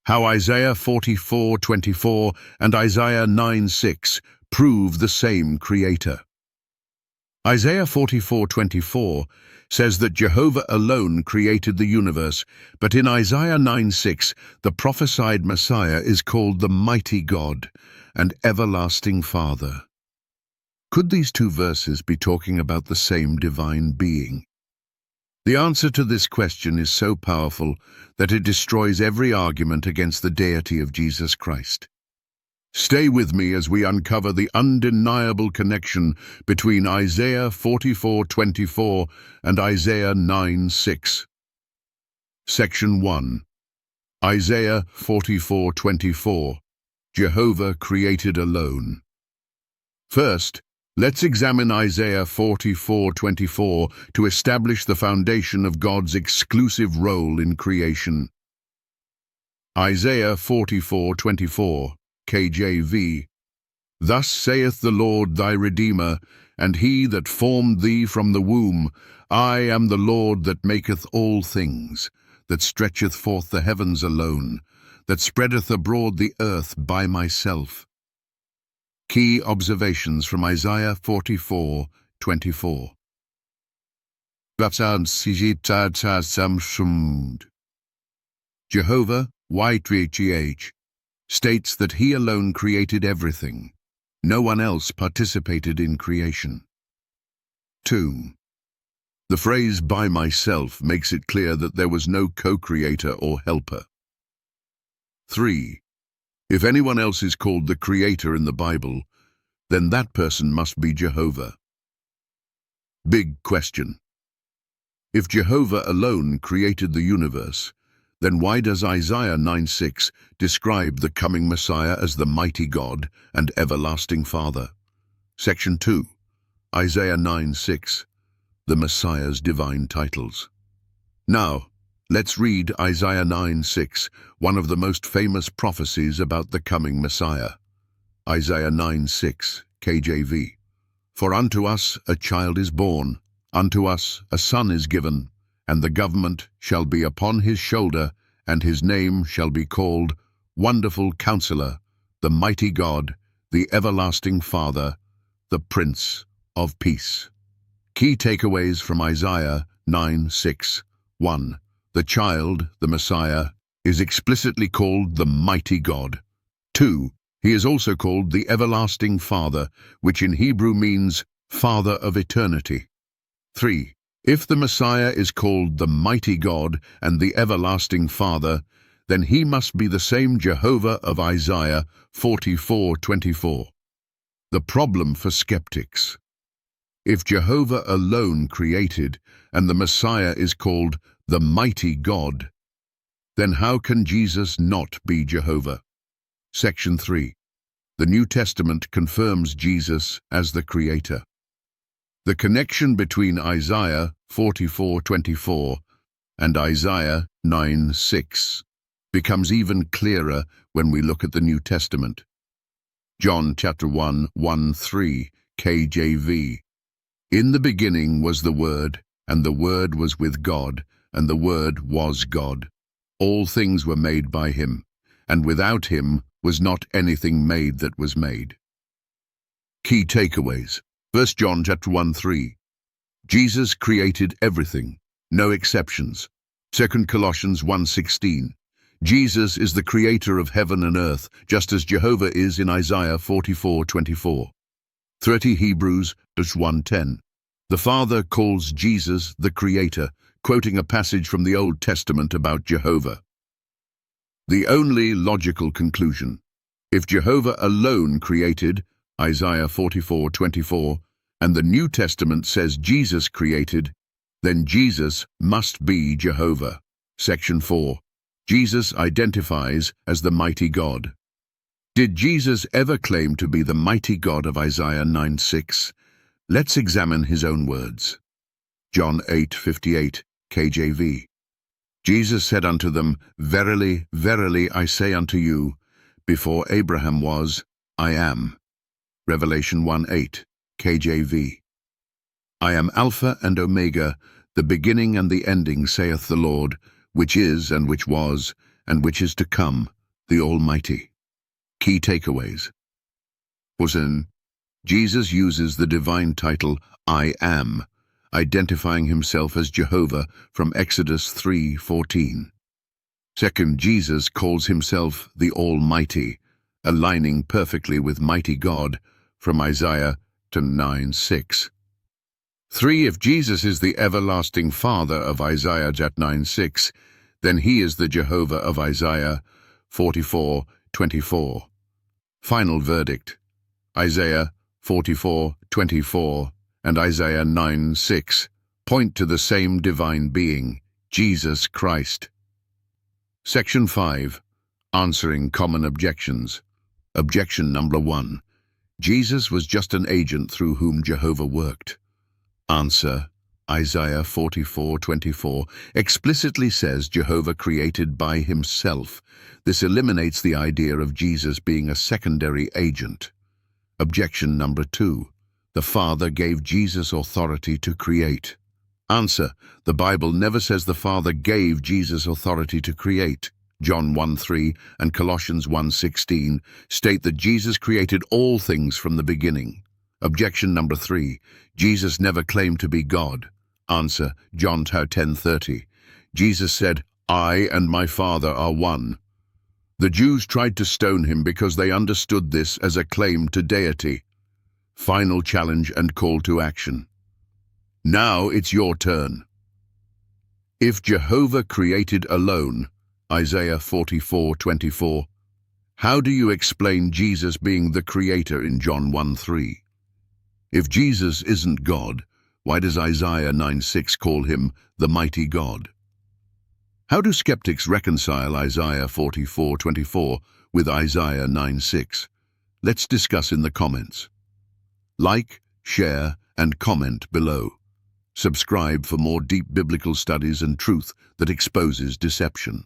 How Isaiah 44:24 and Isaiah 9:6 prove the same Creator. Isaiah 44:24 says that Jehovah alone created the universe, but in Isaiah 9:6, the prophesied Messiah is called the mighty God and everlasting Father. Could these two verses be talking about the same divine being? The answer to this question is so powerful that it destroys every argument against the deity of Jesus Christ. Stay with me as we uncover the undeniable connection between Isaiah 44:24 and Isaiah 9:6. Section 1. Isaiah 44:24. Jehovah created alone. First, let's examine Isaiah 44:24 to establish the foundation of God's exclusive role in creation. Isaiah 44:24, KJV. Thus saith the Lord thy Redeemer, and he that formed thee from the womb, I am the Lord that maketh all things, that stretcheth forth the heavens alone, that spreadeth abroad the earth by myself. Key observations from Isaiah 44:24. Jehovah, YTH, states that he alone created everything. No one else participated in creation. 2. The phrase by myself makes it clear that there was no co-creator or helper. 3. If anyone else is called the Creator in the Bible, then that person must be Jehovah. Big question. If Jehovah alone created the universe, then why does Isaiah 9:6 describe the coming Messiah as the mighty God and everlasting Father? Section 2. Isaiah 9:6. The Messiah's divine titles. Now, let's read Isaiah 9:6, one of the most famous prophecies about the coming Messiah. Isaiah 9:6, KJV. For unto us a child is born, unto us a son is given, and the government shall be upon his shoulder, and his name shall be called Wonderful Counselor, the Mighty God, the Everlasting Father, the Prince of Peace. Key takeaways from Isaiah 9:6. 1. The child, the Messiah, is explicitly called the Mighty God. 2. He is also called the Everlasting Father, which in Hebrew means Father of Eternity. 3. If the Messiah is called the Mighty God and the Everlasting Father, then he must be the same Jehovah of Isaiah 44:24. The problem for skeptics. If Jehovah alone created and the Messiah is called the Mighty God, then how can Jesus not be Jehovah? Section 3. The New Testament confirms Jesus as the Creator. The connection between Isaiah 44:24 and Isaiah 9:6 becomes even clearer when we look at the New Testament. John chapter 1:1-3, KJV. In the beginning was the Word, and the Word was with God, and the Word was God. All things were made by him, and without him was not anything made that was made. Key takeaways. 1 John chapter 1:3. Jesus created everything, no exceptions. 2 Colossians 1:16. Jesus is the creator of heaven and earth, just as Jehovah is in Isaiah 44:24. 30 Hebrews 1:10. The Father calls Jesus the Creator, quoting a passage from the Old Testament about Jehovah. The only logical conclusion: if Jehovah alone created, Isaiah 44:24, and the New Testament says Jesus created, then Jesus must be Jehovah. Section 4. Jesus identifies as the mighty God. Did Jesus ever claim to be the mighty God of Isaiah 9:6? Let's examine his own words. John 8:58, KJV. Jesus said unto them, Verily, verily, I say unto you, before Abraham was, I am. Revelation 1:8, KJV. I am Alpha and Omega, the beginning and the ending, saith the Lord, which is and which was and which is to come, the Almighty. Key takeaways. 1. Jesus uses the divine title, I Am, identifying himself as Jehovah from Exodus 3:14. 2. Jesus calls himself the Almighty, aligning perfectly with mighty God from Isaiah 9:6. 3. If Jesus is the everlasting Father of Isaiah 9:6, then he is the Jehovah of Isaiah 44:24. Final verdict. Isaiah 44:24 and Isaiah 9:6 point to the same divine being, Jesus Christ. Section 5. Answering common objections. Objection number 1. Jesus was just an agent through whom Jehovah worked. Answer. Isaiah 44:24 explicitly says Jehovah created by himself. This eliminates the idea of Jesus being a secondary agent. Objection number 2. The Father gave Jesus authority to create. Answer. The Bible never says the Father gave Jesus authority to create. John 1:3 and Colossians 1:16 state that Jesus created all things from the beginning. Objection number 3. Jesus never claimed to be God. Answer. John 10:30. Jesus said, I and my Father are one. The Jews tried to stone him because they understood this as a claim to deity. Final challenge and call to action. Now it's your turn. If Jehovah created alone, Isaiah 44:24, how do you explain Jesus being the creator in John 1:3? If Jesus isn't God, why does Isaiah 9:6 call him the mighty God? How do skeptics reconcile Isaiah 44:24 with Isaiah 9:6? Let's discuss in the comments. Like, share, and comment below. Subscribe for more deep biblical studies and truth that exposes deception.